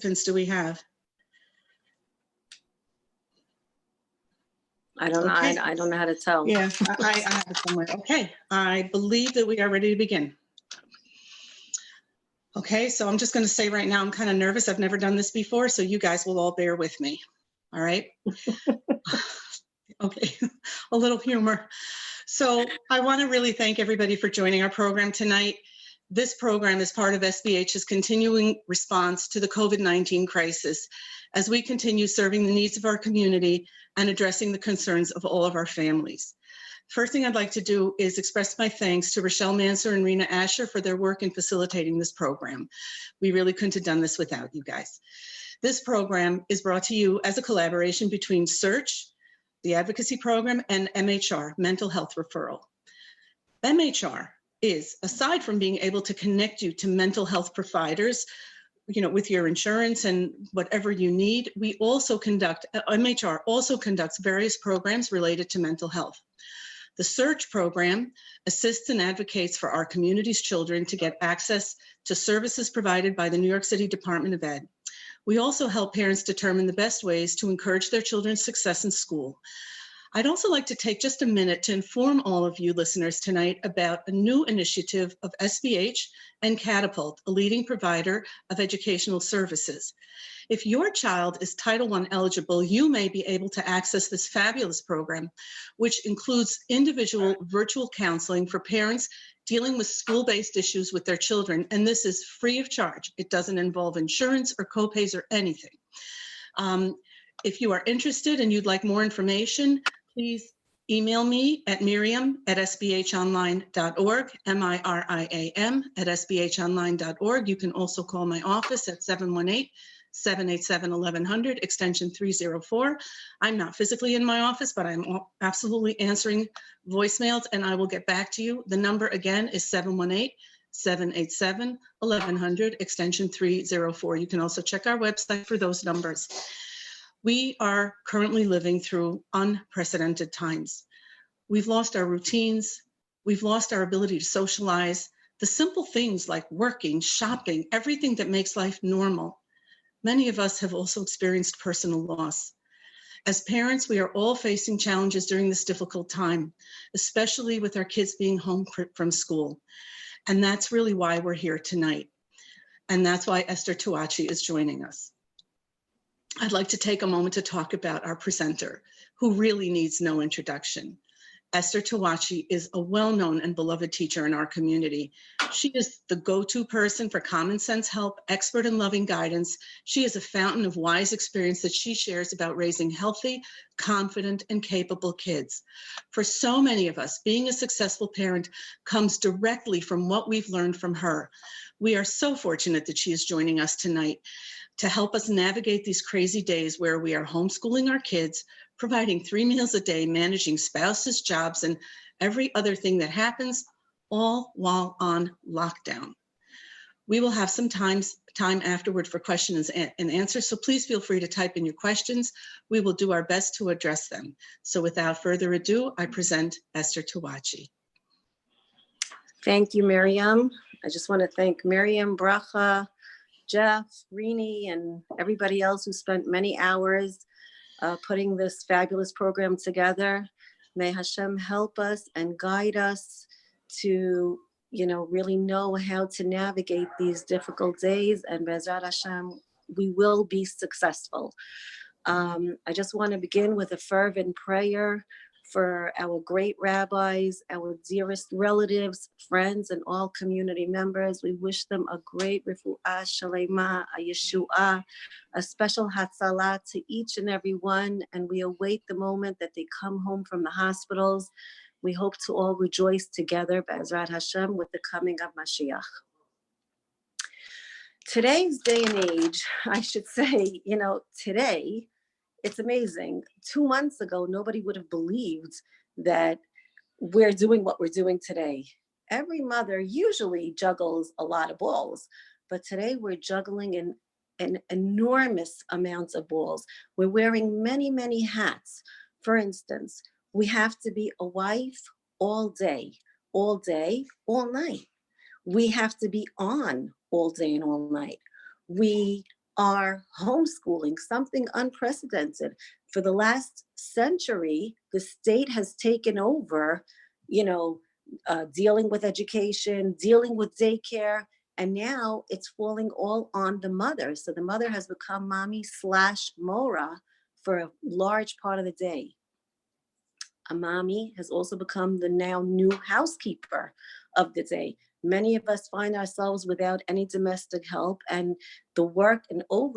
participants do we have? I don't know. Okay. I don't know how to tell. Yeah, I have it somewhere. Okay, I believe that we are ready to begin. Okay, so I'm just going to say right now, I'm kind of nervous. I've never done this before, so you guys will all bear with me. All right. Okay, a little humor. So I want to really thank everybody for joining our program tonight. This program is part of SBH's continuing response to the COVID-19 crisis as we continue serving the needs of our community and addressing the concerns of all of our families. First thing I'd like to do is express my thanks to Rochelle Manser and Rena Asher for their work in facilitating this program. We really couldn't have done this without you guys. This program is brought to you as a collaboration between SEARCH, the advocacy program, and MHR, Mental Health Referral. MHR is, aside from being able to connect you to mental health providers, with your insurance and whatever you need, MHR also conducts various programs related to mental health. The SEARCH program assists and advocates for our community's children to get access to services provided by the New York City Department of Ed. We also help parents determine the best ways to encourage their children's success in school. I'd also like to take just a minute to inform all of you listeners tonight about a new initiative of SBH and Catapult, a leading provider of educational services. If your child is Title I eligible, you may be able to access this fabulous program, which includes individual virtual counseling for parents dealing with school-based issues with their children, and this is free of charge. It doesn't involve insurance or copays or anything. If you are interested and you'd like more information, please email me at miriam@sbhonline.org, miriam@sbhonline.org. You can also call my office at 718-787-1100, extension 304. I'm not physically in my office, but I'm absolutely answering voicemails, and I will get back to you. The number again is 718-787-1100, extension 304. You can also check our website for those numbers. We are currently living through unprecedented times. We've lost our routines. We've lost our ability to socialize. The simple things like working, shopping, everything that makes life normal. Many of us have also experienced personal loss. As parents, we are all facing challenges during this difficult time, especially with our kids being home from school. And that's really why we're here tonight. And that's why Esther Tawachi is joining us. I'd like to take a moment to talk about our presenter, who really needs no introduction. Esther Tawachi is a well-known and beloved teacher in our community. She is the go-to person for common sense help, expert and loving guidance. She is a fountain of wise experience that she shares about raising healthy, confident, and capable kids. For so many of us, being a successful parent comes directly from what we've learned from her. We are so fortunate that she is joining us tonight to help us navigate these crazy days where we are homeschooling our kids, providing 3 meals a day, managing spouses, jobs, and every other thing that happens, all while on lockdown. We will have some time afterward for questions and answers, so please feel free to type in your questions. We will do our best to address them. So without further ado, I present Esther Tawachi. Thank you, Miriam. I just want to thank Miriam, Bracha, Jeff, Rini, and everybody else who spent many hours putting this fabulous program together. May Hashem help us and guide us to, really know how to navigate these difficult days, and Be'ezrat Hashem, we will be successful. I just want to begin with a fervent prayer for our great rabbis, our dearest relatives, friends, and all community members. We wish them a great refu'ah shalema, a yeshu'ah, a special hatzalah to each and every one, and we await the moment that they come home from the hospitals. We hope to all rejoice together, Be'ezrat Hashem, with the coming of Mashiach. Today's day and age, I should say, today, it's amazing. 2 months ago, nobody would have believed that we're doing what we're doing today. Every mother usually juggles a lot of balls, but today we're juggling in an enormous amounts of balls. We're wearing many, many hats. For instance, we have to be a wife all day, all night. We have to be on all day and all night. We are homeschooling, something unprecedented. For the last century, the state has taken over, dealing with education, dealing with daycare, and now it's falling all on the mother. So the mother has become mommy/mora for a large part of the day. A mommy has also become the now new housekeeper of the day. Many of us find ourselves without any domestic help, and the work and the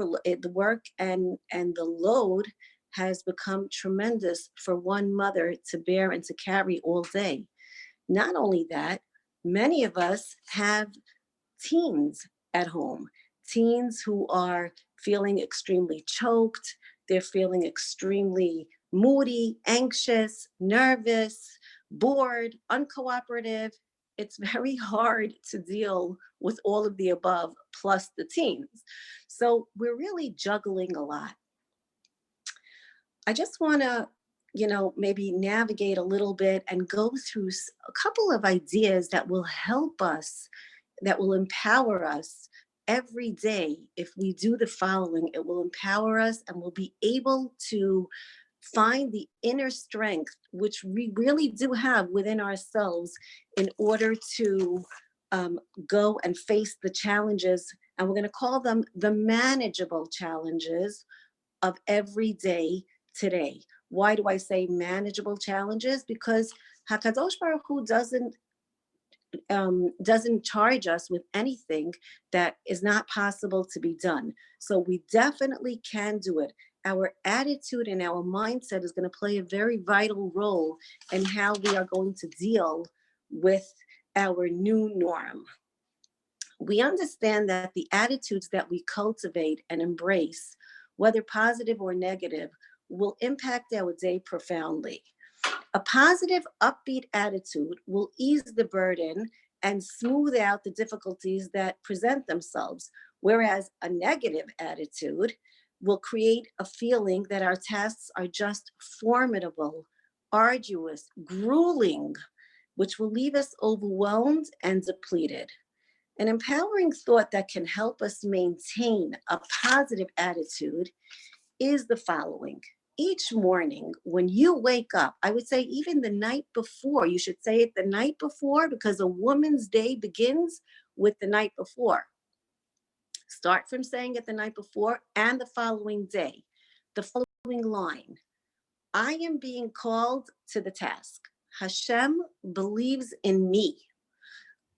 load has become tremendous for one mother to bear and to carry all day. Not only that, many of us have teens at home, teens who are feeling extremely choked, they're feeling extremely moody, anxious, nervous, bored, uncooperative. It's very hard to deal with all of the above plus the teens. So we're really juggling a lot. I just want to, maybe navigate a little bit and go through a couple of ideas that will help us, that will empower us every day. If we do the following, it will empower us and we'll be able to find the inner strength, which we really do have within ourselves, in order to go and face the challenges. And we're going to call them the manageable challenges of every day today. Why do I say manageable challenges? Because Hakadosh Baruch Hu doesn't charge us with anything that is not possible to be done. So we definitely can do it. Our attitude and our mindset is going to play a very vital role in how we are going to deal with our new norm. We understand that the attitudes that we cultivate and embrace, whether positive or negative, will impact our day profoundly. A positive, upbeat attitude will ease the burden and smooth out the difficulties that present themselves, whereas a negative attitude will create a feeling that our tasks are just formidable, arduous, grueling, which will leave us overwhelmed and depleted. An empowering thought that can help us maintain a positive attitude is the following. Each morning when you wake up, I would say even the night before, you should say it the night before, because a woman's day begins with the night before. Start from saying it the night before and the following day. The following line: I am being called to the task. Hashem believes in me.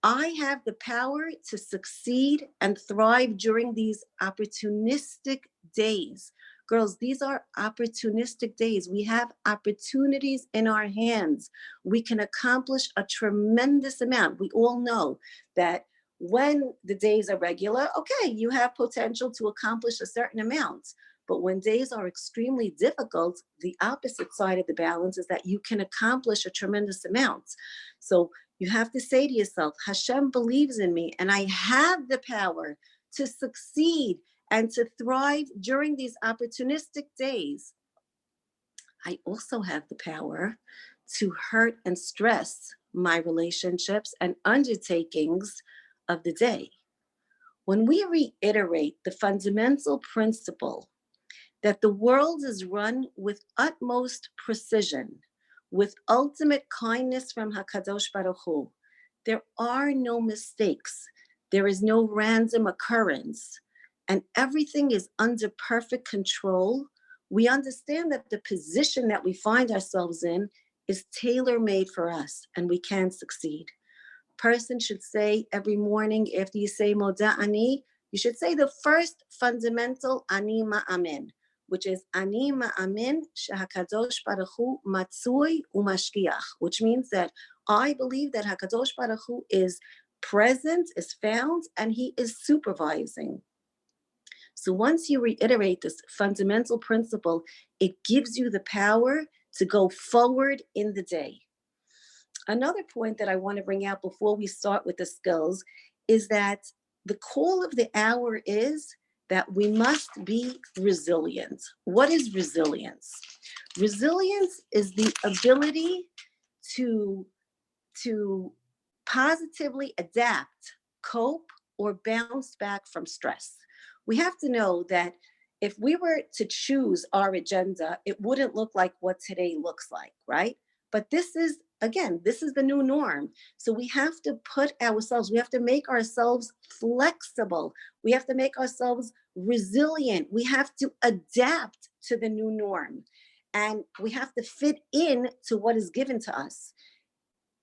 I have the power to succeed and thrive during these opportunistic days. Girls, these are opportunistic days. We have opportunities in our hands. We can accomplish a tremendous amount. We all know that when the days are regular, okay, you have potential to accomplish a certain amount. But when days are extremely difficult, the opposite side of the balance is that you can accomplish a tremendous amount. So you have to say to yourself, Hashem believes in me and I have the power to succeed and to thrive during these opportunistic days. I also have the power to hurt and stress my relationships and undertakings of the day. When we reiterate the fundamental principle that the world is run with utmost precision, with ultimate kindness from HaKadosh Baruch Hu, there are no mistakes, there is no random occurrence, and everything is under perfect control, we understand that the position that we find ourselves in is tailor-made for us, and we can succeed. Person should say every morning after you say Moda Ani, you should say the first fundamental Ani Ma'amin, which is Ani Ma'amin Shehakadosh Baruch Hu Matzui Umashkiach, which means that I believe that Hakadosh Baruch Hu is present, is found, and he is supervising. So once you reiterate this fundamental principle, it gives you the power to go forward in the day. Another point that I want to bring out before we start with the skills is that the call of the hour is that we must be resilient. What is resilience? Resilience is the ability to positively adapt, cope, or bounce back from stress. we have to know that if we were to choose our agenda, it wouldn't look like what today looks like, right? But this is, again, this is the new norm. So we have to we have to make ourselves flexible. We have to make ourselves resilient. We have to adapt to the new norm. And we have to fit in to what is given to us.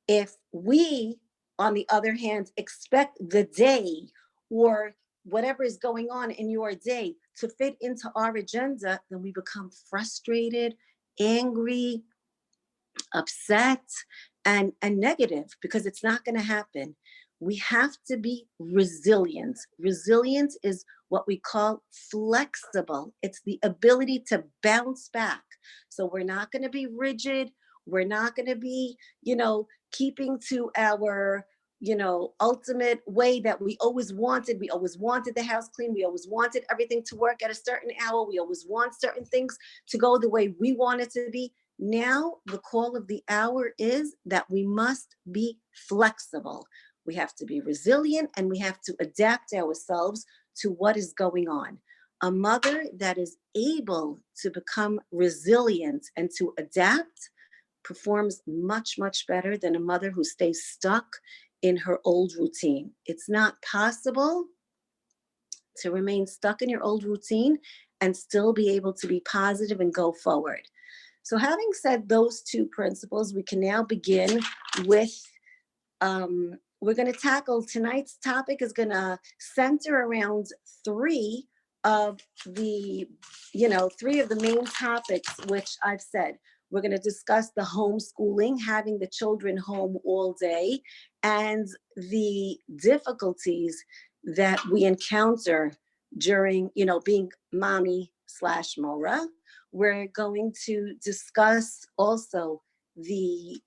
If we, on the other hand, expect the day or whatever is going on in your day to fit into our agenda, then we become frustrated, angry, upset, and negative, because it's not going to happen. We have to be resilient. Resilience is what we call flexible. It's the ability to bounce back. So we're not going to be rigid. We're not going to be, keeping to our, ultimate way that we always wanted. We always wanted the house clean. We always wanted everything to work at a certain hour. We always want certain things to go the way we want it to be. Now, the call of the hour is that we must be flexible. We have to be resilient, and we have to adapt ourselves to what is going on. A mother that is able to become resilient and to adapt performs much, much better than a mother who stays stuck in her old routine. It's not possible to remain stuck in your old routine and still be able to be positive and go forward. So having said those two principles, we can now begin with, we're going to tackle tonight's topic is going to center around three of the main topics, which I've said. We're going to discuss the homeschooling, having the children home all day, and the difficulties that we encounter during, being mommy/mora. We're going to discuss also the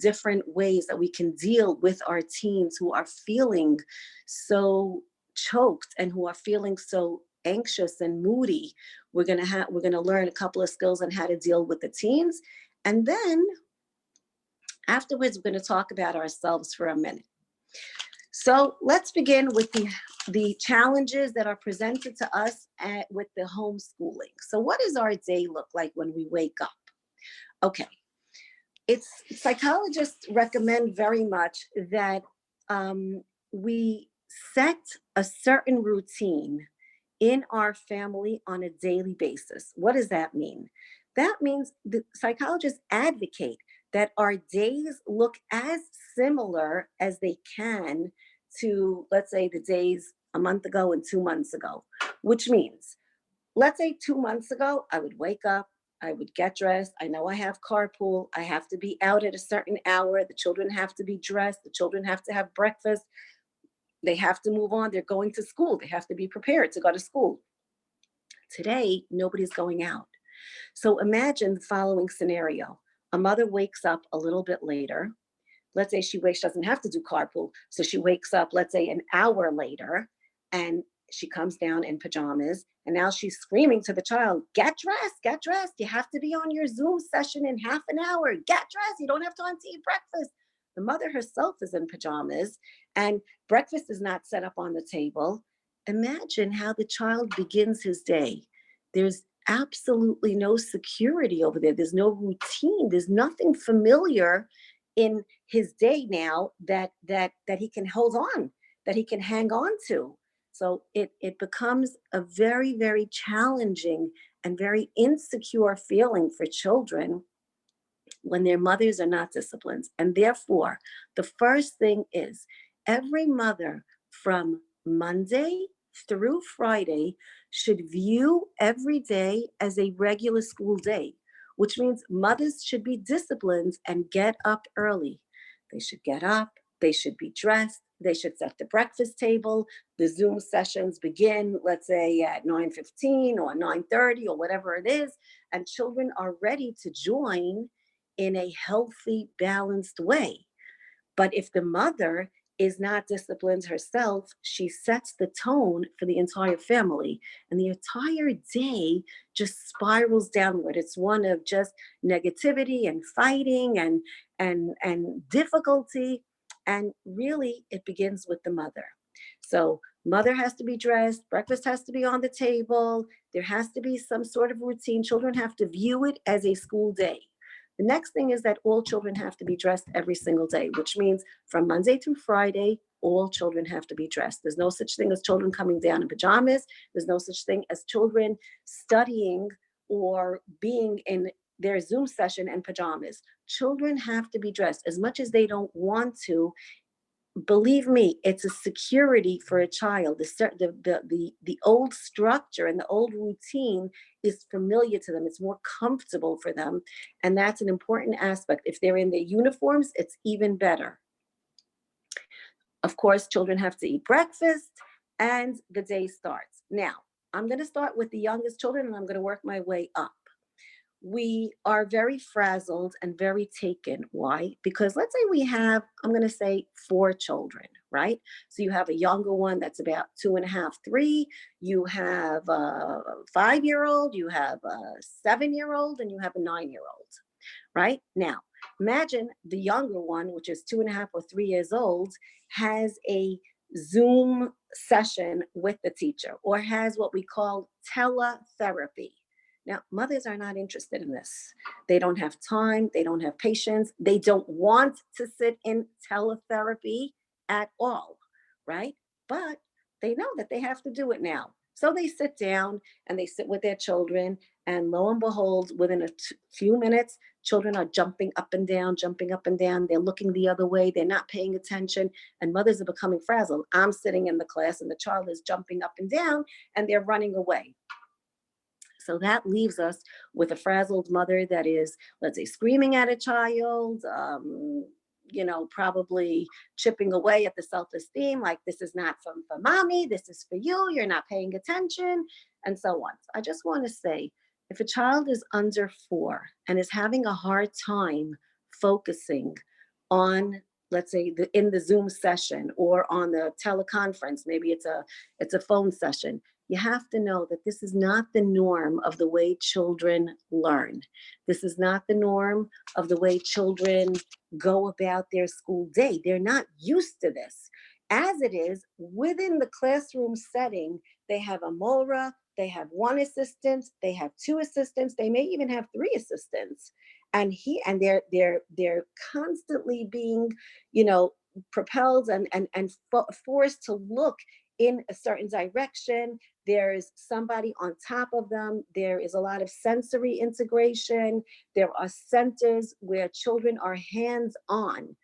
different ways that we can deal with our teens who are feeling so choked and who are feeling so anxious and moody. We're going to learn a couple of skills on how to deal with the teens. And then afterwards, we're going to talk about ourselves for a minute. So let's begin with the challenges that are presented to us with the homeschooling. So what does our day look like when we wake up? Okay. Psychologists recommend very much that we set a certain routine in our family on a daily basis. What does that mean? That means the psychologists advocate that our days look as similar as they can to, let's say, the days a month ago and 2 months ago, which means, let's say 2 months ago, I would wake up, I would get dressed. I know I have carpool. I have to be out at a certain hour. The children have to be dressed. The children have to have breakfast. They have to move on. They're going to school. They have to be prepared to go to school. Today, nobody's going out. So imagine the following scenario. A mother wakes up a little bit later. Let's say she doesn't have to do carpool. So she wakes up, let's say, an hour later, and she comes down in pajamas, and now she's screaming to the child, get dressed. You have to be on your Zoom session in half an hour. Get dressed. You don't have time to eat breakfast. The mother herself is in pajamas, and breakfast is not set up on the table. Imagine how the child begins his day. There's absolutely no security over there. There's no routine. There's nothing familiar in his day now that he can hold on, that he can hang on to. So it becomes a very, very challenging and very insecure feeling for children when their mothers are not disciplined. And therefore, the first thing is every mother from Monday through Friday should view every day as a regular school day, which means mothers should be disciplined and get up early. They should get up, they should be dressed, they should set the breakfast table. The Zoom sessions begin, let's say at 9:15 or 9:30 or whatever it is, and children are ready to join in a healthy, balanced way. But if the mother is not disciplined herself, she sets the tone for the entire family, and the entire day just spirals downward. It's one of just negativity and fighting and difficulty. And really, it begins with the mother. So Mother has to be dressed, breakfast has to be on the table, there has to be some sort of routine. Children have to view it as a school day. The next thing is that all children have to be dressed every single day, which means from Monday through Friday, all children have to be dressed. There's no such thing as children coming down in pajamas. There's no such thing as children studying or being in their Zoom session in pajamas. Children have to be dressed as much as they don't want to. Believe me, it's a security for a child. The old structure and the old routine is familiar to them. It's more comfortable for them. And that's an important aspect. If they're in their uniforms, it's even better. Of course, children have to eat breakfast and the day starts. Now, I'm going to start with the youngest children and I'm going to work my way up. We are very frazzled and very taken. Why? Because let's say we have, I'm going to say 4 children, right? So you have a younger one that's about 2.5, 3. You have a 5-year-old, you have a 7-year-old, and you have a 9-year-old, right? Now, imagine the younger one, which is 2.5 or 3 years old, has a Zoom session with the teacher or has what we call teletherapy. Now, mothers are not interested in this. They don't have time. They don't have patience. They don't want to sit in teletherapy at all, right? But they know that they have to do it now. So they sit down and they sit with their children. And lo and behold, within a few minutes, children are jumping up and down, jumping up and down. They're looking the other way. They're not paying attention. And mothers are becoming frazzled. I'm sitting in the class and the child is jumping up and down and they're running away. So that leaves us with a frazzled mother that is, let's say, screaming at a child, probably chipping away at the self-esteem, like this is not for mommy, this is for you, you're not paying attention, and so on. So I just want to say, if a child is under 4 and is having a hard time focusing on, let's say, in the Zoom session or on the teleconference, maybe it's a phone session, you have to know that this is not the norm of the way children learn. This is not the norm of the way children go about their school day. They're not used to this. As it is, within the classroom setting, they have a mora, they have 1 assistant, they have 2 assistants, they may even have 3 assistants. And they're constantly being, propelled and forced to look in a certain direction. There's somebody on top of them. There is a lot of sensory integration. There are centers where children are hands-on.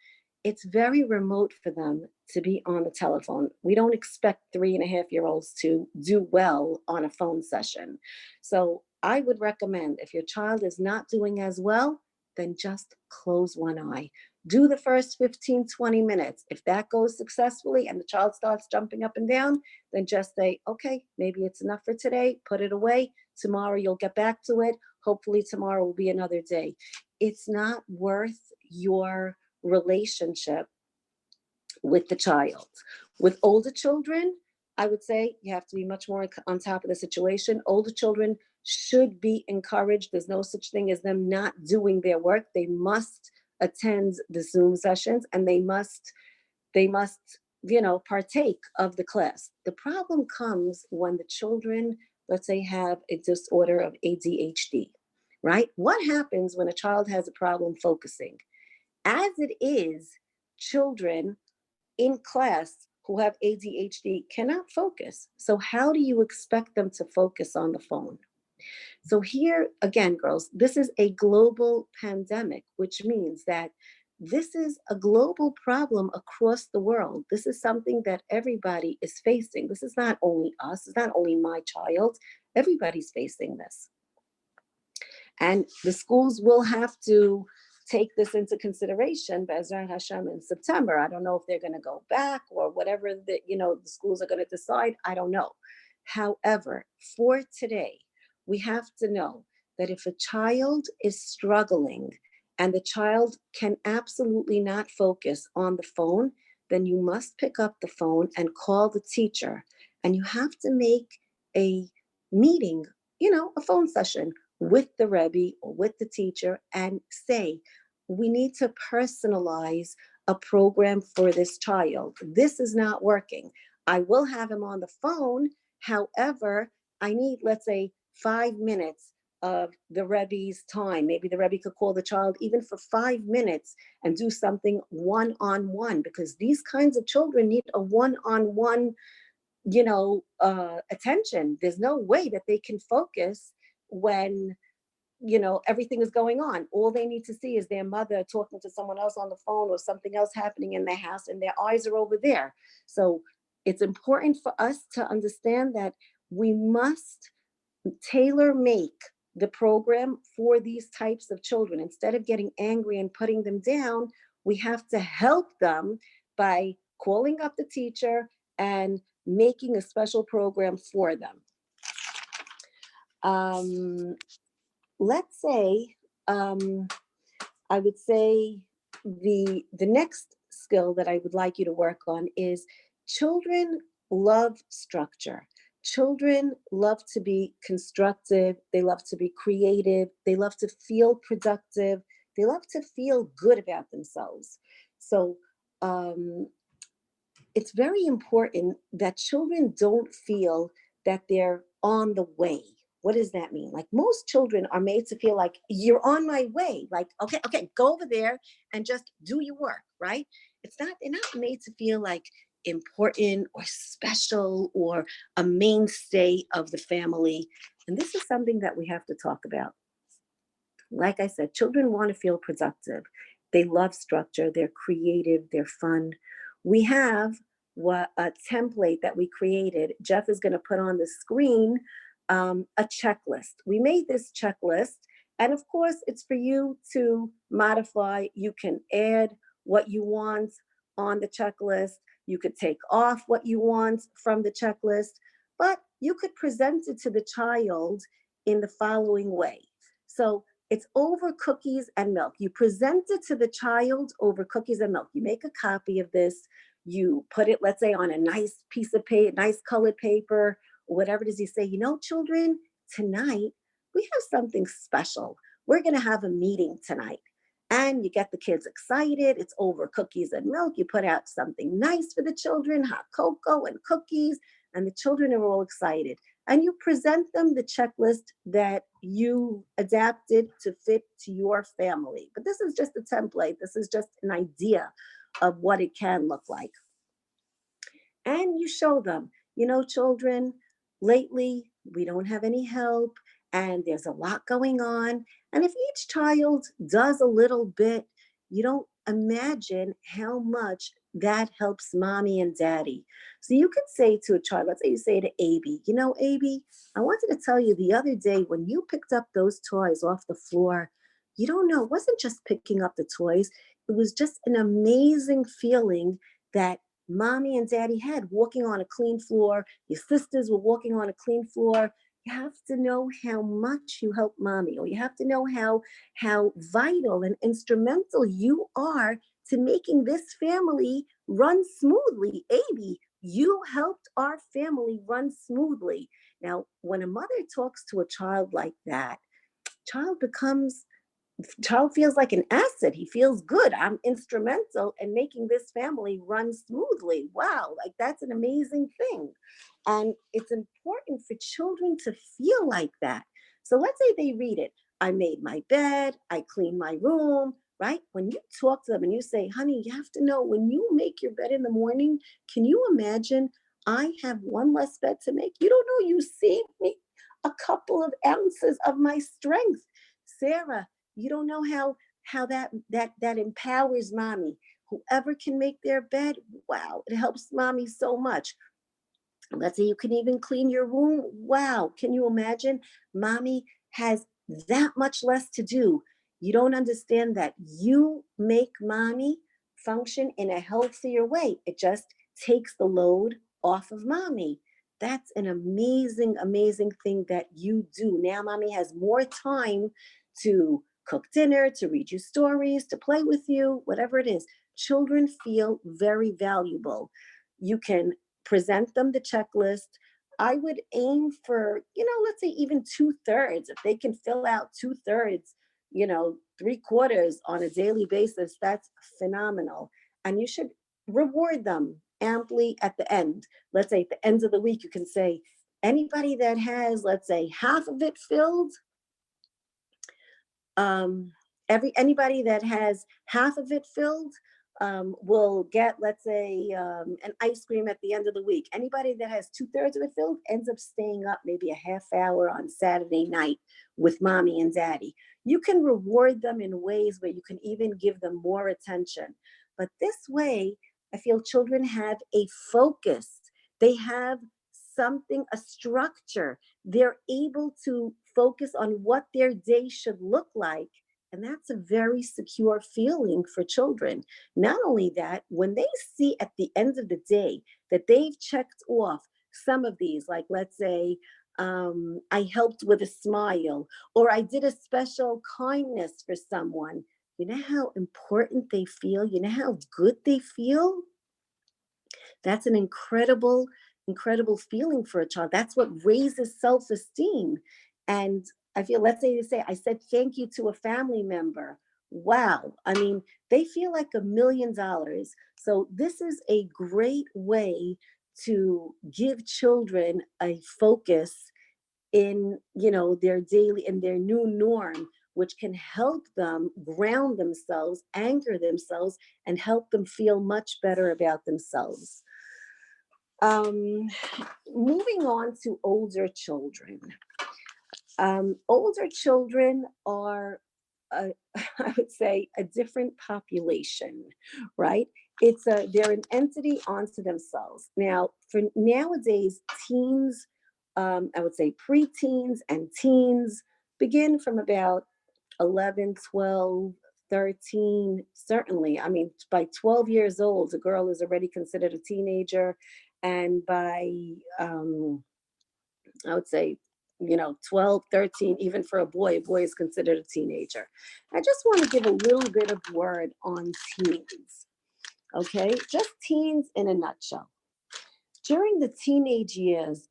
It's very remote for them to be on the telephone. We don't expect 3.5-year-olds to do well on a phone session. So I would recommend, if your child is not doing as well, then just close one eye. Do the first 15, 20 minutes. If that goes successfully and the child starts jumping up and down, then just say, okay, maybe it's enough for today, put it away. Tomorrow you'll get back to it. Hopefully tomorrow will be another day. It's not worth your relationship with the child. With older children, I would say you have to be much more on top of the situation. Older children should be encouraged. There's no such thing as them not doing their work. They must attend the Zoom sessions and they must partake of the class. The problem comes when the children, let's say, have a disorder of ADHD, right? What happens when a child has a problem focusing? As it is, children in class who have ADHD cannot focus. So how do you expect them to focus on the phone? So here again, girls, this is a global pandemic, which means that this is a global problem across the world. This is something that everybody is facing. This is not only us, it's not only my child, everybody's facing this. And the schools will have to take this into consideration, Be'ezrat Hashem, in September. I don't know if they're going to go back or whatever the schools are going to decide. I don't know. However, for today, we have to know that if a child is struggling and the child can absolutely not focus on the phone, then you must pick up the phone and call the teacher. And you have to make a meeting, a phone session with the Rebbe or with the teacher and say, we need to personalize a program for this child. This is not working. I will have him on the phone. However, I need, let's say, 5 minutes of the Rebbe's time. Maybe the Rebbe could call the child even for 5 minutes and do something one-on-one, because these kinds of children need a one-on-one, attention. There's no way that they can focus when everything is going on. All they need to see is their mother talking to someone else on the phone, or something else happening in their house, and their eyes are over there. So it's important for us to understand that we must tailor make the program for these types of children. Instead of getting angry and putting them down, we have to help them by calling up the teacher and making a special program for them. Let's say, I would say the next skill that I would like you to work on is, children love structure. Children love to be constructive. They love to be creative. They love to feel productive. They love to feel good about themselves. So it's very important that children don't feel that they're on the way. What does that mean? Like, most children are made to feel like, you're on my way. Like, okay, go over there and just do your work, right? They're not made to feel like important or special or a mainstay of the family. And this is something that we have to talk about. Like I said, children want to feel productive. They love structure. They're creative. They're fun. We have a template that we created. Jeff is going to put on the screen a checklist. We made this checklist, and of course, it's for you to modify. You can add what you want on the checklist. You could take off what you want from the checklist, but you could present it to the child in the following way. So it's over cookies and milk. You present it to the child over cookies and milk. You make a copy of this. You put it, let's say, on a nice piece of paper, nice colored paper, or whatever it is. You say, children, tonight we have something special. We're going to have a meeting tonight. And you get the kids excited. It's over cookies and milk. You put out something nice for the children, hot cocoa and cookies, and the children are all excited. And you present them the checklist that you adapted to fit to your family. But this is just a template. This is just an idea of what it can look like. And you show them, children, lately we don't have any help, and there's a lot going on. And if each child does a little bit, you don't imagine how much that helps mommy and daddy. So you could say to a child, let's say you say to Abby, Abby, I wanted to tell you, the other day when you picked up those toys off the floor, you don't know, it wasn't just picking up the toys. It was just an amazing feeling that mommy and daddy had, walking on a clean floor. Your sisters were walking on a clean floor. You have to know how much you help mommy, or you have to know how vital and instrumental you are to making this family run smoothly. Abby, you helped our family run smoothly. Now, when a mother talks to a child like that, child feels like an asset. He feels good. I'm instrumental in making this family run smoothly. Wow, like that's an amazing thing. And it's important for children to feel like that. So let's say they read it. I made my bed, I cleaned my room, right? When you talk to them and you say, honey, you have to know, when you make your bed in the morning, can you imagine I have one less bed to make? You don't know, you saved me a couple of ounces of my strength. Sarah, you don't know how that empowers mommy. Whoever can make their bed, wow, it helps mommy so much. Let's say you can even clean your room. Wow, can you imagine? Mommy has that much less to do. You don't understand that you make mommy function in a healthier way. It just takes the load off of mommy. That's an amazing, amazing thing that you do. Now mommy has more time to cook dinner, to read you stories, to play with you, whatever it is. Children feel very valuable. You can present them the checklist. I would aim for, let's say even 2/3. If they can fill out 2/3, 3/4 on a daily basis, that's phenomenal. And you should reward them amply at the end. Let's say at the end of the week, you can say, anybody that has, let's say, half of it filled, anybody that has half of it filled will get, let's say, an ice cream at the end of the week. Anybody that has 2/3 of it filled ends up staying up maybe a half hour on Saturday night with mommy and daddy. You can reward them in ways where you can even give them more attention. But this way, I feel children have a focus. They have something, a structure. They're able to focus on what their day should look like. And that's a very secure feeling for children. Not only that, when they see at the end of the day that they've checked off some of these, like let's say, I helped with a smile, or I did a special kindness for someone, you know how important they feel? You know how good they feel? That's an incredible, incredible feeling for a child. That's what raises self-esteem. And I feel, let's say I said thank you to a family member. Wow. I mean, they feel like $1,000,000. So this is a great way to give children a focus in, their daily, in their new norm, which can help them ground themselves, anchor themselves, and help them feel much better about themselves. Um, Moving on to older children. Older children are, I would say, a different population, right? They're an entity onto themselves. Now, for nowadays, teens, I would say preteens and teens begin from about 11, 12, 13, certainly. I mean, by 12 years old, a girl is already considered a teenager. And by, I would say, 12, 13, even for a boy is considered a teenager. I just want to give a little bit of word on teens, okay? Just teens in a nutshell. During the teenage years,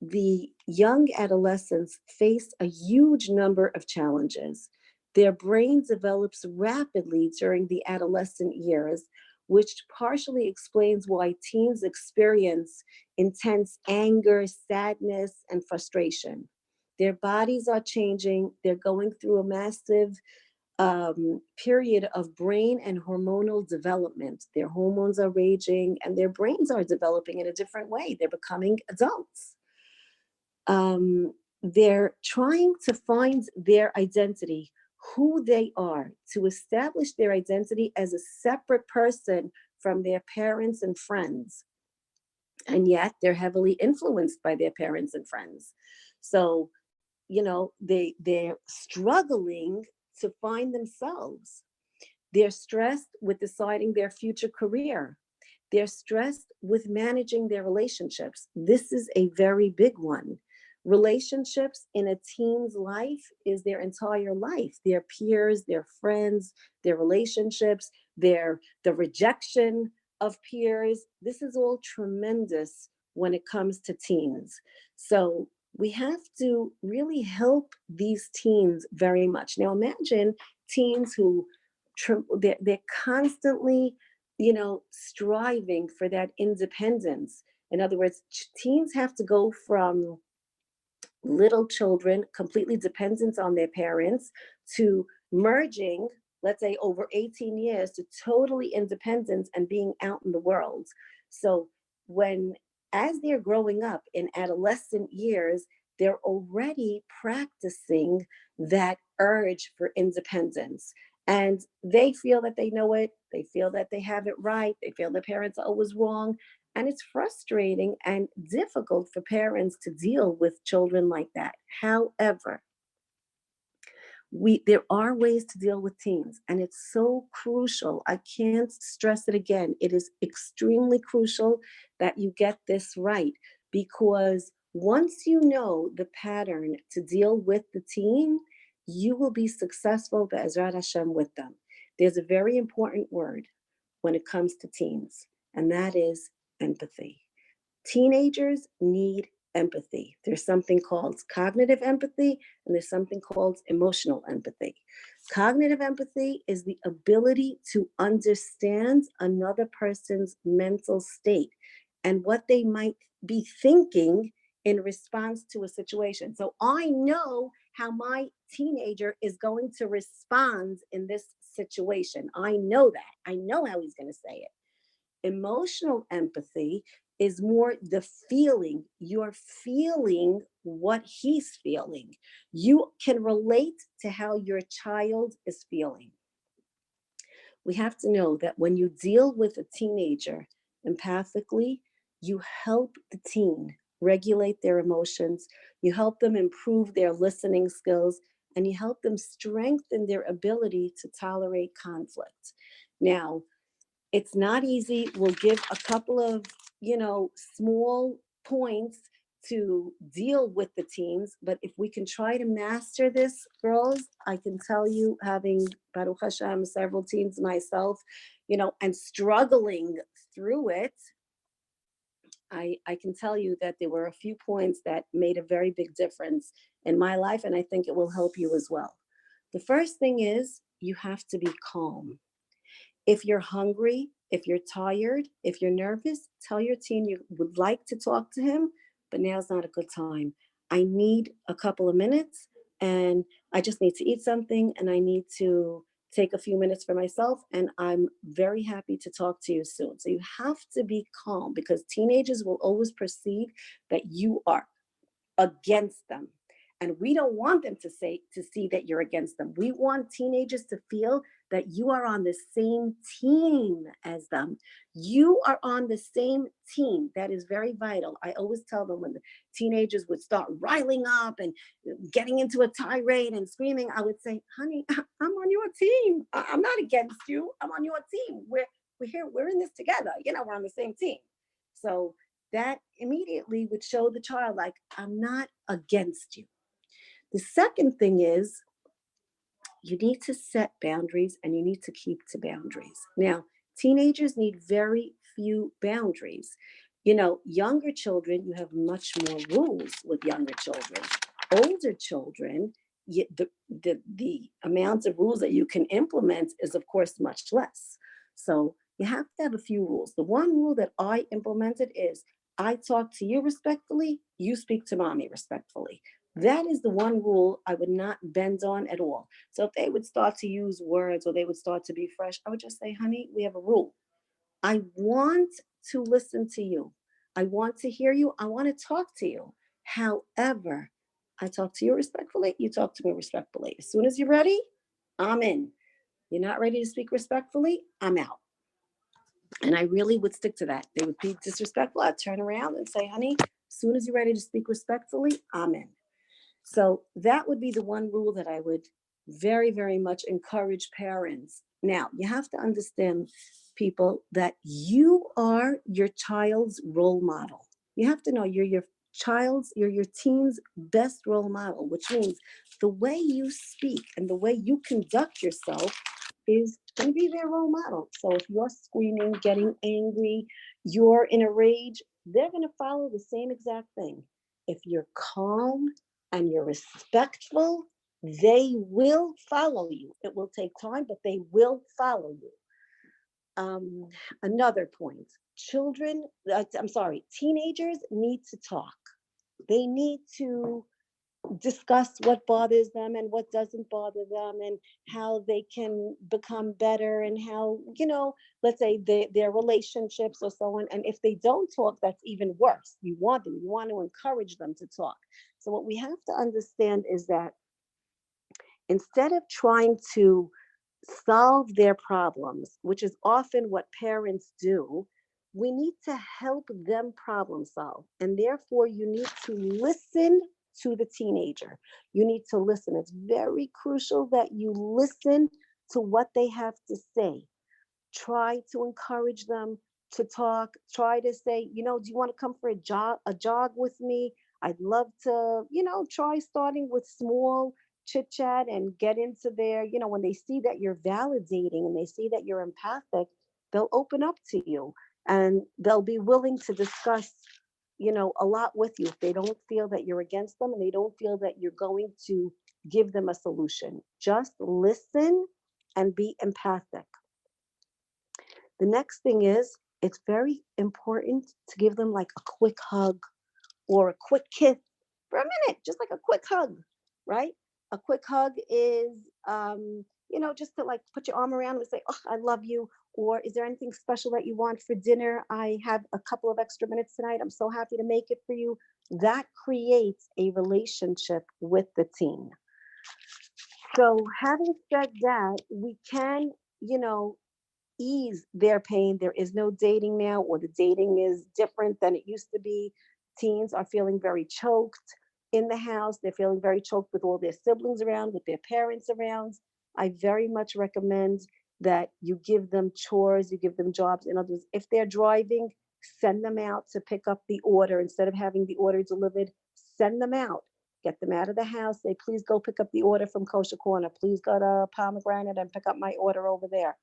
the young adolescents face a huge number of challenges. Their brain develops rapidly during the adolescent years, which partially explains why teens experience intense anger, sadness, and frustration. Their bodies are changing, they're going through a massive period of brain and hormonal development. Their hormones are raging and their brains are developing in a different way. They're becoming adults. They're trying to find their identity, who they are, to establish their identity as a separate person from their parents and friends. And yet they're heavily influenced by their parents and friends. So, they're struggling to find themselves. They're stressed with deciding their future career. They're stressed with managing their relationships. This is a very big one. Relationships in a teen's life is their entire life. Their peers, their friends, their relationships, the rejection of peers. This is all tremendous when it comes to teens. So we have to really help these teens very much. Now imagine teens who they're constantly, striving for that independence. In other words, teens have to go from little children completely dependent on their parents to merging, let's say over 18 years, to totally independent and being out in the world. So as they're growing up in adolescent years, they're already practicing that urge for independence. And they feel that they know it. They feel that they have it right. They feel their parents are always wrong. And it's frustrating and difficult for parents to deal with children like that. However, there are ways to deal with teens, and it's so crucial. I can't stress it again. It is extremely crucial that you get this right, because once you know the pattern to deal with the teen, you will be successful, Be'ezrat Hashem, with them. There's a very important word when it comes to teens, and that is empathy. Teenagers need empathy. There's something called cognitive empathy, and there's something called emotional empathy. Cognitive empathy is the ability to understand another person's mental state and what they might be thinking in response to a situation. So I know how my teenager is going to respond in this situation. I know that. I know how he's going to say it. Emotional empathy is more the feeling. You're feeling what he's feeling. You can relate to how your child is feeling. We have to know that when you deal with a teenager empathically, you help the teen regulate their emotions, you help them improve their listening skills, and you help them strengthen their ability to tolerate conflict. Now, it's not easy. We'll give a couple of, small points to deal with the teens, but if we can try to master this, girls, I can tell you, having Baruch Hashem several teens myself, and struggling through it, I can tell you that there were a few points that made a very big difference in my life, and I think it will help you as well. The first thing is you have to be calm. If you're hungry, if you're tired, if you're nervous, tell your teen you would like to talk to him, but now's not a good time. I need a couple of minutes and I just need to eat something and I need to take a few minutes for myself and I'm very happy to talk to you soon. So you have to be calm because teenagers will always perceive that you are against them. And we don't want them to see that you're against them. We want teenagers to feel that you are on the same team as them. You are on the same team. That is very vital. I always tell them when the teenagers would start riling up and getting into a tirade and screaming, I would say, honey, I'm on your team. I'm not against you. I'm on your team. We're here. We're in this together. We're on the same team. So that immediately would show the child, like, I'm not against you. The second thing is you need to set boundaries and you need to keep to boundaries. Now, teenagers need very few boundaries. Younger children, you have much more rules with younger children. Older children, the amount of rules that you can implement is, of course, much less. So you have to have a few rules. The one rule that I implemented is I talk to you respectfully, you speak to mommy respectfully. That is the one rule I would not bend on at all. So if they would start to use words or they would start to be fresh, I would just say, honey, we have a rule. I want to listen to you. I want to hear you. I want to talk to you. However, I talk to you respectfully. You talk to me respectfully. As soon as you're ready, I'm in. You're not ready to speak respectfully, I'm out. And I really would stick to that. They would be disrespectful. I'd turn around and say, honey, as soon as you're ready to speak respectfully, I'm in. So that would be the one rule that I would very, very much encourage parents. Now, you have to understand, people, that you are your child's role model. You have to know you're your teen's best role model, which means the way you speak and the way you conduct yourself is going to be their role model. So if you're screaming, getting angry, you're in a rage, they're going to follow the same exact thing. If you're calm and you're respectful, they will follow you. It will take time, but they will follow you. Another point, teenagers need to talk. They need to discuss what bothers them and what doesn't bother them and how they can become better and how, let's say their relationships or so on. And if they don't talk, that's even worse. You want to encourage them to talk. So what we have to understand is that instead of trying to solve their problems, which is often what parents do, we need to help them problem solve. And therefore, you need to listen to the teenager. You need to listen. It's very crucial that you listen to what they have to say. Try to encourage them to talk. Try to say, do you want to come for a jog with me? I'd love to, try starting with small chit chat and get into there. When they see that you're validating and they see that you're empathic, they'll open up to you and they'll be willing to discuss a lot with you if they don't feel that you're against them and they don't feel that you're going to give them a solution. Just listen and be empathic. The next thing is, it's very important to give them like a quick hug or a quick kiss for a minute, just like a quick hug, right? A quick hug is, just to like put your arm around them and say, "Oh, I love you." Or, "Is there anything special that you want for dinner? I have a couple of extra minutes tonight. I'm so happy to make it for you." That creates a relationship with the teen. So, having said that, we can, ease their pain. There is no dating now, or the dating is different than it used to be. Teens are feeling very choked in the house. They're feeling very choked with all their siblings around, with their parents around. I very much recommend that you give them chores, you give them jobs. In other words, if they're driving, send them out to pick up the order instead of having the order delivered. Send them out. Get them out of the house. Say, "Please go pick up the order from Kosher Corner. Please go to Pomegranate and pick up my order over there."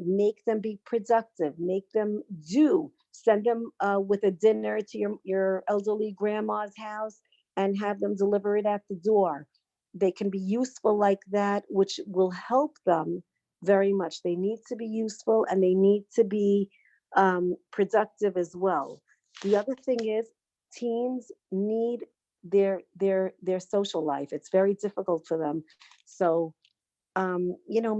Make them be productive, make them do, send them with a dinner to your elderly grandma's house and have them deliver it at the door. They can be useful like that, which will help them very much. They need to be useful and they need to be productive as well. The other thing is, teens need their social life. It's very difficult for them. So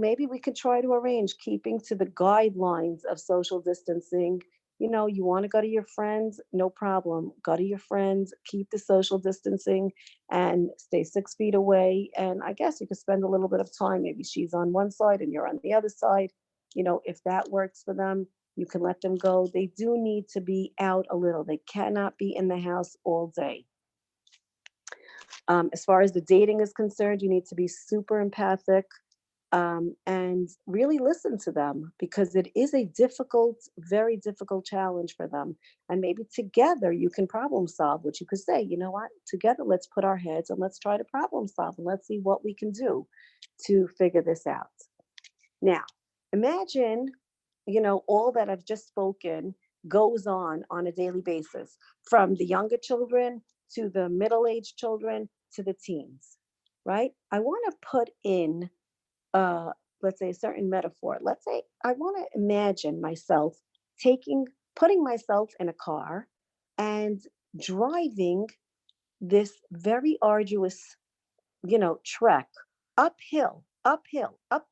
maybe we could try to arrange keeping to the guidelines of social distancing. You want to go to your friends, no problem. Go to your friends, keep the social distancing and stay 6 feet away. And I guess you could spend a little bit of time. Maybe she's on one side and you're on the other side. If that works for them, you can let them go. They do need to be out a little. They cannot be in the house all day. As far as the dating is concerned, you need to be super empathic and really listen to them, because it is a difficult, very difficult challenge for them. And maybe together you can problem solve, which you could say, "You know what, together let's put our heads and let's try to problem solve and let's see what we can do to figure this out." Now, imagine, all that I've just spoken goes on a daily basis, from the younger children to the middle-aged children to the teens, right? I want to put in uh, let's say a certain metaphor. Let's say I want to imagine myself putting myself in a car and driving this very arduous, trek uphill, up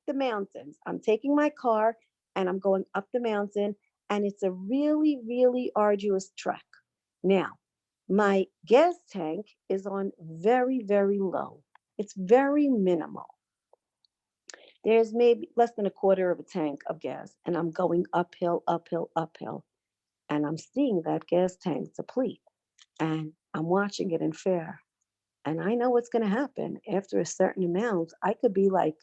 the mountains. I'm taking my car and I'm going up the mountain, and it's a really, really arduous trek. Now, my gas tank is on very, very low. It's very minimal. There's maybe less than a quarter of a tank of gas, and I'm going uphill, uphill, uphill. And I'm seeing that gas tank deplete, and I'm watching it in fear. And I know what's going to happen. After a certain amount, I could be like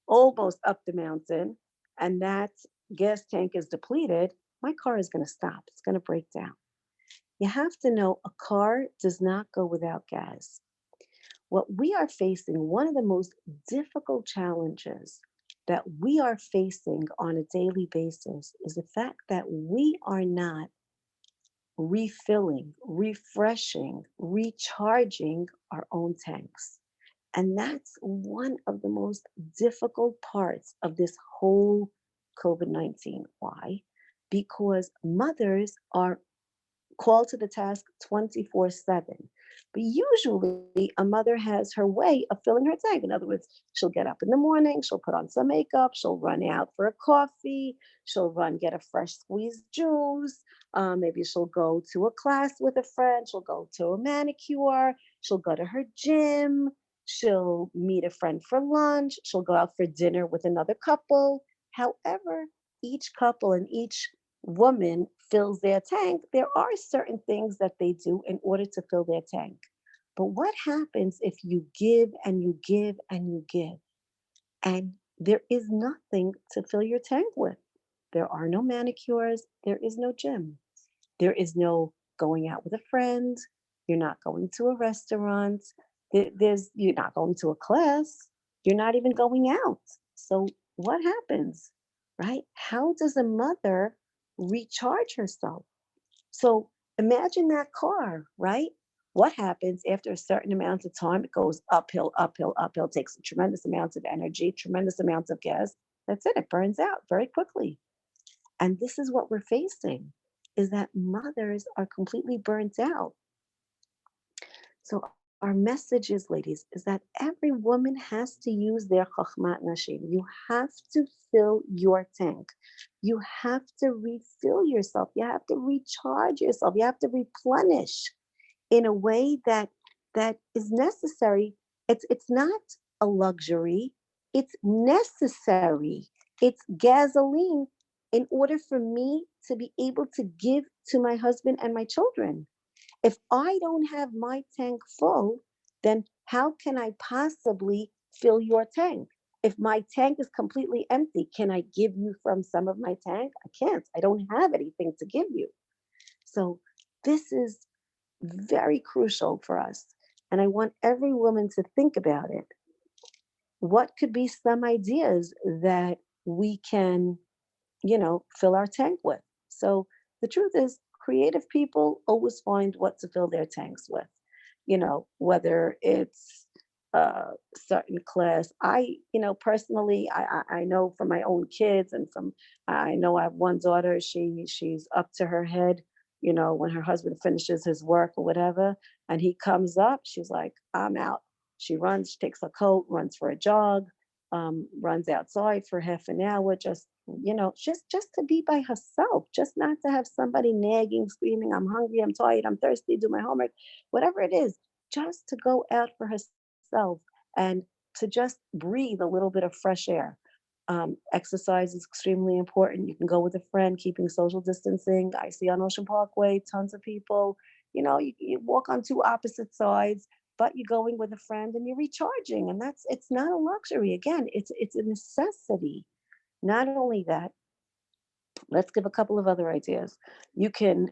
almost up the mountain, and that gas tank is depleted. My car is going to stop, it's going to break down. You have to know, a car does not go without gas. What we are facing, one of the most difficult challenges that we are facing on a daily basis, is the fact that we are not refilling, refreshing, recharging our own tanks. And that's one of the most difficult parts of this whole COVID 19. Why? Because mothers are called to the task 24/7. But usually, a mother has her way of filling her tank. In other words, she'll get up in the morning, she'll put on some makeup, she'll run out for a coffee, she'll run get a fresh squeezed juice. Maybe she'll go to a class with a friend, she'll go to a manicure, she'll go to her gym, she'll meet a friend for lunch, she'll go out for dinner with another couple. However, each couple and each woman fills their tank, there are certain things that they do in order to fill their tank. But what happens if you give and you give and you give, and there is nothing to fill your tank with? There are no manicures, there is no gym, there is no going out with a friend, you're not going to a restaurant, you're not going to a class, you're not even going out. So what happens, right? How does a mother recharge herself? So Imagine that car, right? What happens after a certain amount of time? It goes uphill, uphill, uphill, takes tremendous amounts of energy, tremendous amounts of gas. That's it. It burns out very quickly. And this is what we're facing, is that mothers are completely burnt out. So our message is, ladies, is that every woman has to use their chachmat nashim. You have to fill your tank. You have to refill yourself. You have to recharge yourself. You have to replenish in a way that is necessary. It's not a luxury. It's necessary. It's gasoline in order for me to be able to give to my husband and my children. If I don't have my tank full, then how can I possibly fill your tank? If my tank is completely empty, can I give you from some of my tank? I can't. I don't have anything to give you. So this is very crucial for us. And I want every woman to think about it. What could be some ideas that we can, fill our tank with? So the truth is, creative people always find what to fill their tanks with, whether it's a certain class. Personally, I know from my own kids and I know I have one daughter, she's up to her head, when her husband finishes his work or whatever, and he comes up, she's like, I'm out. She runs, she takes a coat, runs for a jog, runs outside for half an hour, just to be by herself, just not to have somebody nagging, screaming, I'm hungry, I'm tired, I'm thirsty, do my homework, whatever it is, just to go out for herself and to just breathe a little bit of fresh air. Exercise is extremely important. You can go with a friend, keeping social distancing. I see on Ocean Parkway tons of people, you walk on two opposite sides, but you're going with a friend and you're recharging. And it's not a luxury. Again, it's a necessity. Not only that, let's give a couple of other ideas. You can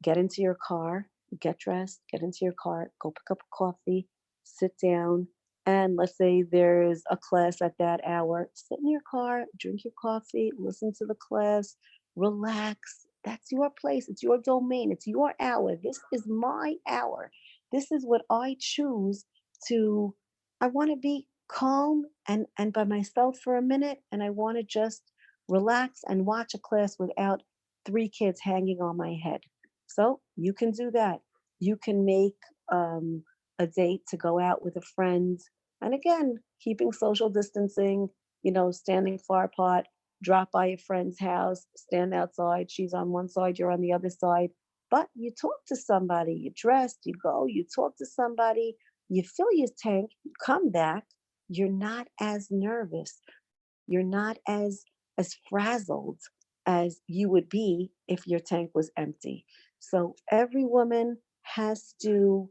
get into your car, get dressed, get into your car, go pick up a coffee, sit down, and let's say there's a class at that hour. Sit in your car, drink your coffee, listen to the class, relax. That's your place. It's your domain. It's your hour. This is my hour. This is what I choose to. I want to be calm and by myself for a minute, and I want to just relax and watch a class without three kids hanging on my head. So you can do that. You can make a date to go out with a friend. And again, keeping social distancing, standing far apart, drop by a friend's house, stand outside. She's on one side, you're on the other side. But you talk to somebody, you dress, you go, you talk to somebody, you fill your tank, you come back, you're not as nervous. You're not as frazzled as you would be if your tank was empty. So every woman has to,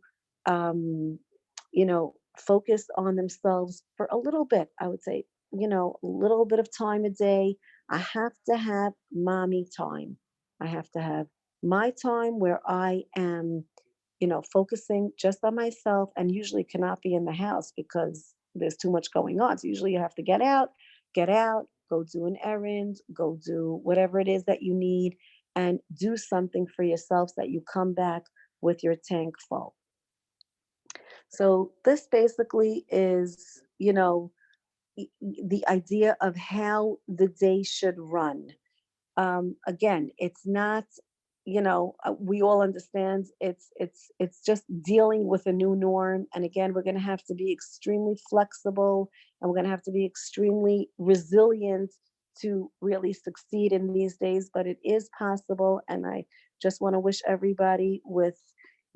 focus on themselves for a little bit. I would say, a little bit of time a day. I have to have mommy time. I have to have my time where I am, focusing just on myself, and usually cannot be in the house because there's too much going on. So usually you have to get out, go do an errand, go do whatever it is that you need, and do something for yourself so that you come back with your tank full. So this basically is, the idea of how the day should run. Again, it's not, we all understand it's just dealing with a new norm. And again, we're going to have to be extremely flexible, and we're going to have to be extremely resilient to really succeed in these days, but it is possible. And I just want to wish everybody with,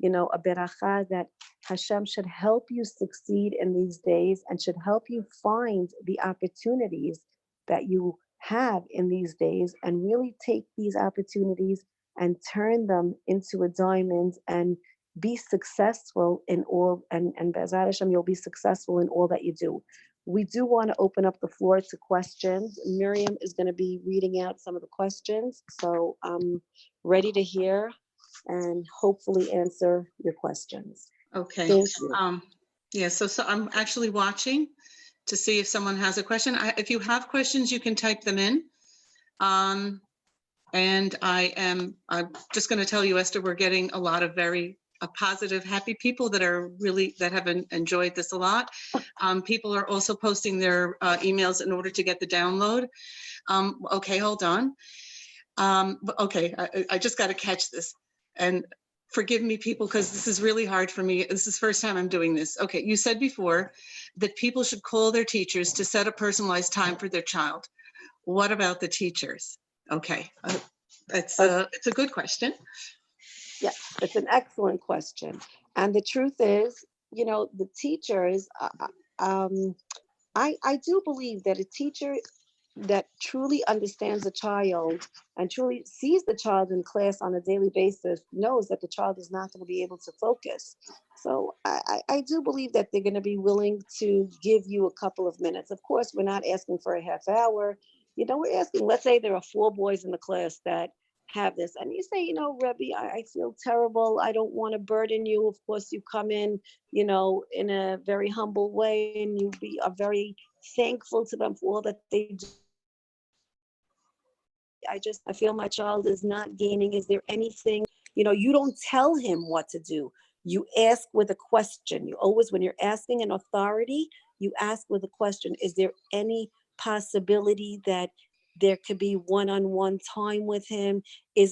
a beracha that Hashem should help you succeed in these days and should help you find the opportunities that you have in these days, and really take these opportunities and turn them into a diamond and be successful in all, and Be'ezrat Hashem, you'll be successful in all that you do. We do want to open up the floor to questions. Miriam is going to be reading out some of the questions, so I'm ready to hear and hopefully answer your questions. Okay. Thank you. Yeah, so I'm actually watching to see if someone has a question. If you have questions, you can type them in. And I'm just going to tell you, Esther, we're getting a lot of very positive, happy people that have enjoyed this a lot. People are also posting their emails in order to get the download. Okay, hold on. Okay, I just got to catch this. And forgive me, people, because this is really hard for me. This is the first time I'm doing this. Okay, you said before that people should call their teachers to set a personalized time for their child. What about the teachers? Okay, it's a good question. Yes, it's an excellent question. And the truth is, the teachers, I do believe that a teacher that truly understands a child and truly sees the child in class on a daily basis knows that the child is not going to be able to focus. So I do believe that they're going to be willing to give you a couple of minutes. Of course, we're not asking for a half hour. We're asking, let's say there are 4 boys in the class that have this. And you say, Rebbe, I feel terrible. I don't want to burden you. Of course, you come in, in a very humble way, and are very thankful to them for all that they do. I feel my child is not gaining. Is there anything, you don't tell him what to do. You ask with a question. You always, when you're asking an authority, you ask with a question. Is there any possibility that there could be one-on-one time with him? Do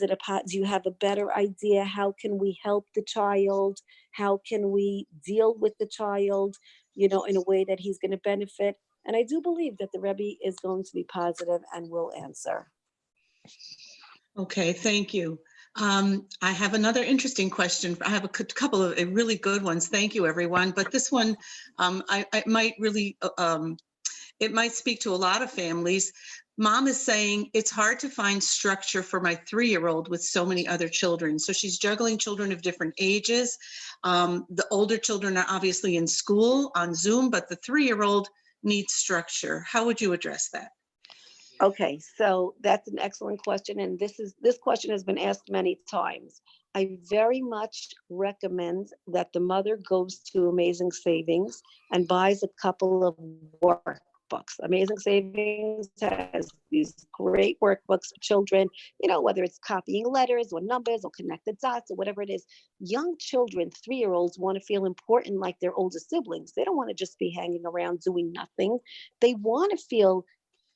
you have a better idea? How can we help the child? How can we deal with the child, in a way that he's going to benefit? And I do believe that the Rebbe is going to be positive and will answer. Okay, thank you. I have another interesting question. I have a couple of really good ones. Thank you, everyone. But this one, I might really, it might speak to a lot of families. Mom is saying it's hard to find structure for my 3-year-old with so many other children. So she's juggling children of different ages. The older children are obviously in school on Zoom, but the 3-year-old needs structure. How would you address that? Okay, so that's an excellent question. And this question has been asked many times. I very much recommend that the mother goes to Amazing Savings and buys a couple of workbooks. Amazing Savings has these great workbooks for children, whether it's copying letters or numbers or connected dots or whatever it is. Young children, 3-year-olds, want to feel important like their older siblings. They don't want to just be hanging around doing nothing. They want to feel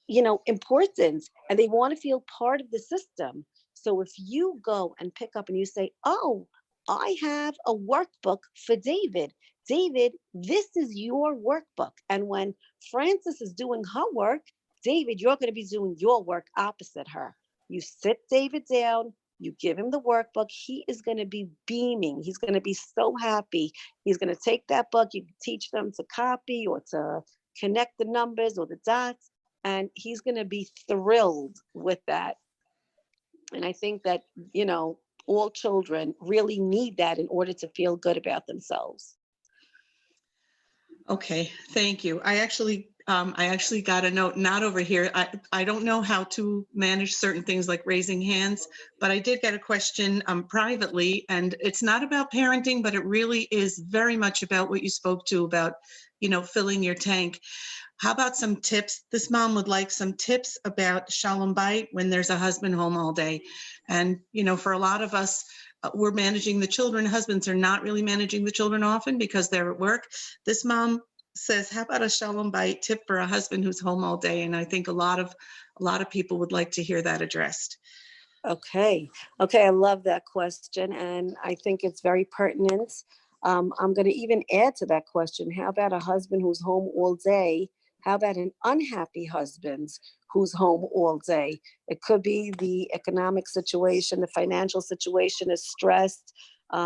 important, and they want to feel part of the system. So if you go and pick up and you say, oh, I have a workbook for David. David, this is your workbook. And when Frances is doing her work, David, you're going to be doing your work opposite her. You sit David down, you give him the workbook. He is going to be beaming. He's going to be so happy. He's going to take that book. You teach them to copy or to connect the numbers or the dots. And he's going to be thrilled with that. And I think that, all children really need that in order to feel good about themselves. Okay, thank you. I actually got a note, not over here. I don't know how to manage certain things like raising hands, but I did get a question privately, and it's not about parenting, but it really is very much about what you spoke to about, filling your tank. How about some tips? This mom would like some tips about Shalom Bait when there's a husband home all day. And, for a lot of us, we're managing the children. Husbands are not really managing the children often because they're at work. This mom says, how about a Shalom Bait tip for a husband who's home all day? And I think a lot of people would like to hear that addressed. Okay, I love that question. And I think it's very pertinent. I'm going to even add to that question. How about a husband who's home all day? How about an unhappy husband who's home all day? It could be the economic situation, the financial situation is stressed.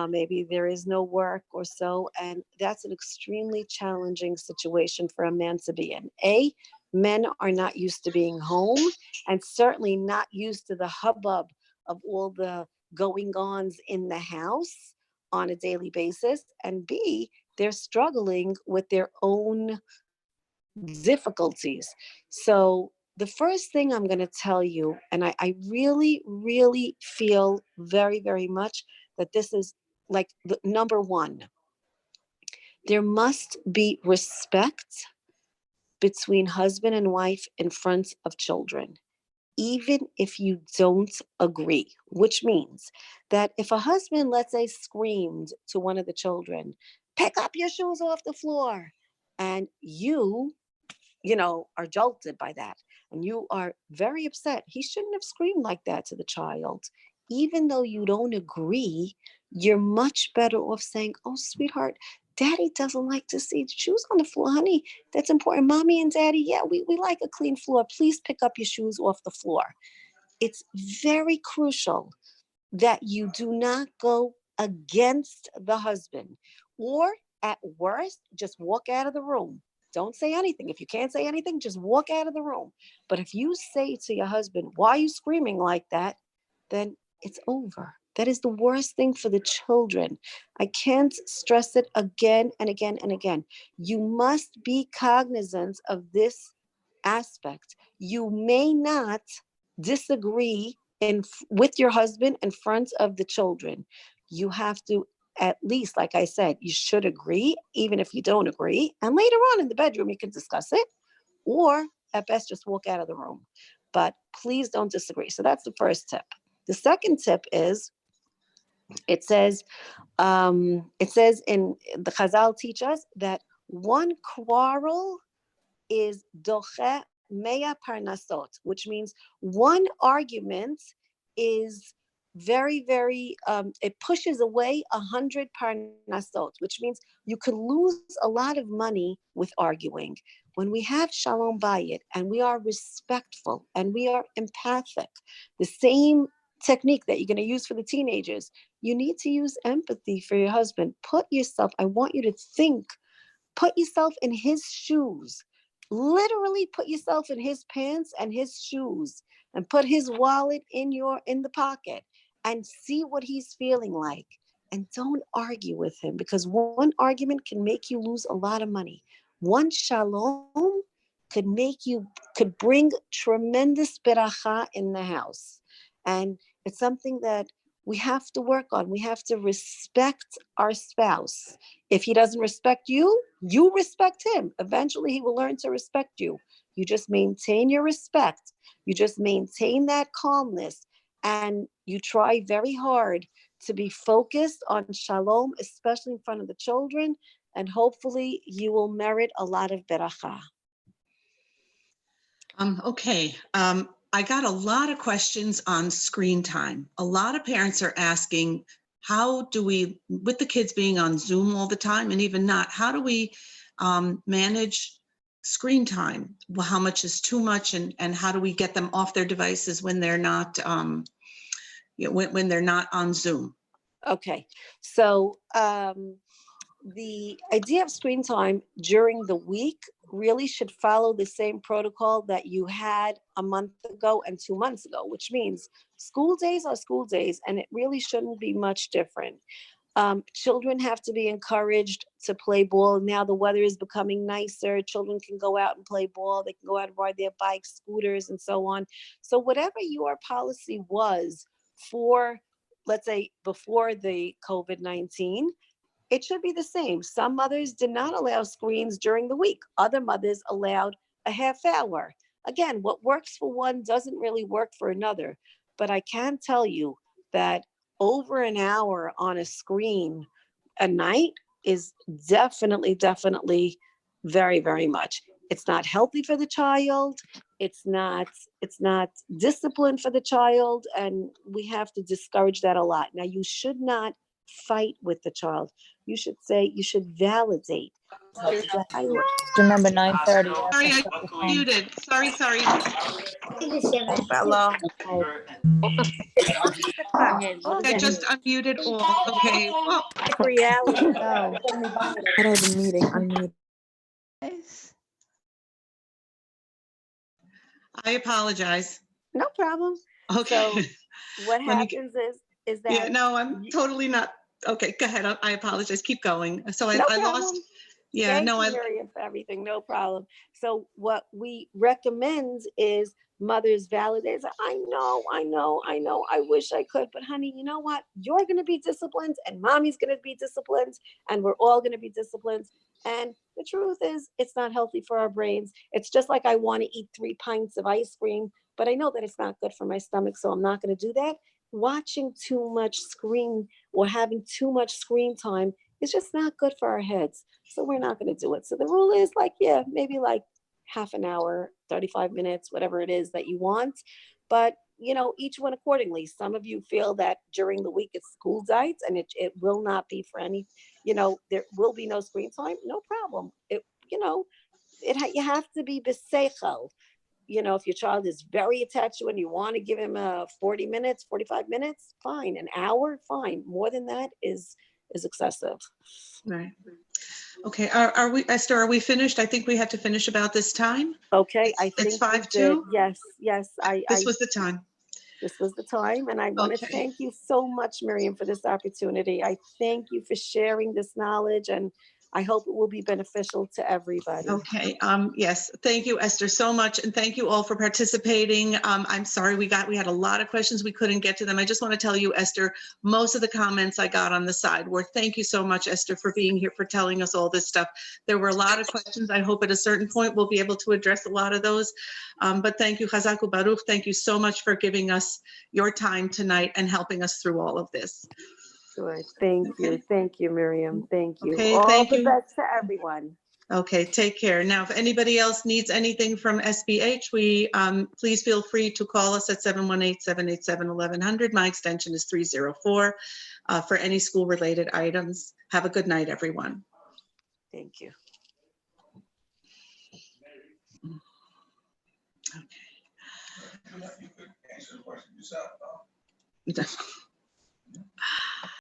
Maybe there is no work or so. And that's an extremely challenging situation for a man to be in. Men are not used to being home and certainly not used to the hubbub of all the going-ons in the house on a daily basis. And B, they're struggling with their own difficulties. So the first thing I'm going to tell you, and I really, really feel very, very much that this is like the number one, there must be respect between husband and wife in front of children. even if you don't agree, which means that if a husband, let's say, screamed to one of the children, pick up your shoes off the floor, and you are jolted by that, and you are very upset. He shouldn't have screamed like that to the child. Even though you don't agree, you're much better off saying, oh, sweetheart, daddy doesn't like to see shoes on the floor, honey. That's important. Mommy and daddy, yeah, we like a clean floor. Please pick up your shoes off the floor. It's very crucial that you do not go against the husband, or at worst, just walk out of the room. Don't say anything. If you can't say anything, just walk out of the room. But if you say to your husband, why are you screaming like that? Then it's over. That is the worst thing for the children. I can't stress it again and again and again. You must be cognizant of this aspect. You may not disagree with your husband in front of the children. You have to, at least, like I said, you should agree, even if you don't agree. And later on in the bedroom, you can discuss it, or at best, just walk out of the room. But please don't disagree. So that's the first tip. The second tip is, it says in the Chazal teach us that one quarrel is doche mea parnasot, which means one argument is very, very, it pushes away 100 parnasot, which means you could lose a lot of money with arguing. When we have shalom bayit and we are respectful and we are empathic, the same technique that you're going to use for the teenagers, you need to use empathy for your husband. I want you to think, put yourself in his shoes. Literally put yourself in his pants and his shoes, and put his wallet in the pocket, and see what he's feeling like. And don't argue with him, because one argument can make you lose a lot of money. One shalom could bring tremendous beracha in the house. And it's something that we have to work on. We have to respect our spouse. If he doesn't respect you, you respect him. Eventually, he will learn to respect you. You just maintain your respect. You just maintain that calmness. And you try very hard to be focused on shalom, especially in front of the children. And hopefully, you will merit a lot of beracha. Okay. I got a lot of questions on screen time. A lot of parents are asking, how do we, with the kids being on Zoom all the time, and even not, how do we manage screen time? Well, how much is too much, and how do we get them off their devices when they're not, when they're not on Zoom? Okay, so the idea of screen time during the week really should follow the same protocol that you had a month ago and 2 months ago, which means school days are school days, and it really shouldn't be much different. Children have to be encouraged to play ball. Now the weather is becoming nicer. Children can go out and play ball. They can go out and ride their bikes, scooters, and so on. So whatever your policy was for, let's say, before the COVID-19, it should be the same. Some mothers did not allow screens during the week. Other mothers allowed a half hour. Again, what works for one doesn't really work for another. But I can tell you that over an hour on a screen a night is definitely very, very much. It's not healthy for the child. It's not discipline for the child. And we have to discourage that a lot. Now, you should not fight with the child. You should validate. Remember 9:30. Sorry, I muted. Sorry. Bella. I just unmuted all. Okay. Well, Reality. No. I had a meeting. Unmute. I apologize. No problem. Okay. So what happens is that. Yeah, no, I'm totally not. Okay, go ahead. I apologize. Keep going. So I lost. Yeah, Thank no, you, Miriam, for everything. No problem. So what we recommend is mothers validate. I know. I wish I could, but honey, you know what? You're going to be disciplined, and mommy's going to be disciplined, and we're all going to be disciplined. And the truth is, it's not healthy for our brains. It's just like I want to eat 3 pints of ice cream, but I know that it's not good for my stomach, so I'm not going to do that. Watching too much screen or having too much screen time is just not good for our heads. So we're not going to do it. So the rule is like, yeah, maybe like half an hour, 35 minutes, whatever it is that you want. But, you know, each one accordingly. Some of you feel that during the week it's school nights and it will not be for any, you know, there will be no screen time. No problem. It, you know, you have to be beseichel. You know, if your child is very attached to it and you want to give him 40 minutes, 45 minutes, fine. An hour, fine. More than that is excessive. Right. Okay. Are we, Esther, are we finished? I think we had to finish about this time. Okay, I It's think we 5-2. did. Yes, This was the time. this was the time. And I want to Okay. thank you so much, Miriam, for this opportunity. I thank you for sharing this knowledge, and I hope it will be beneficial to everybody. Okay. Yes. Thank you, Esther, so much. And thank you all for participating. I'm sorry we had a lot of questions. We couldn't get to them. I just want to tell you, Esther, most of the comments I got on the side were, thank you so much, Esther, for being here, for telling us all this stuff. There were a lot of questions. I hope at a certain point we'll be able to address a lot of those. But thank you, Chazaku Baruch. Thank you so much for giving us your time tonight and helping us through all of this. Good. Thank you. Thank you, Miriam. Thank you. Okay, All thank the you. best to everyone. Okay, take care. Now, if anybody else needs anything from SBH, please feel free to call us at 718-787-1100. My extension is 304 for any school-related items. Have a good night, everyone. Thank you. Okay.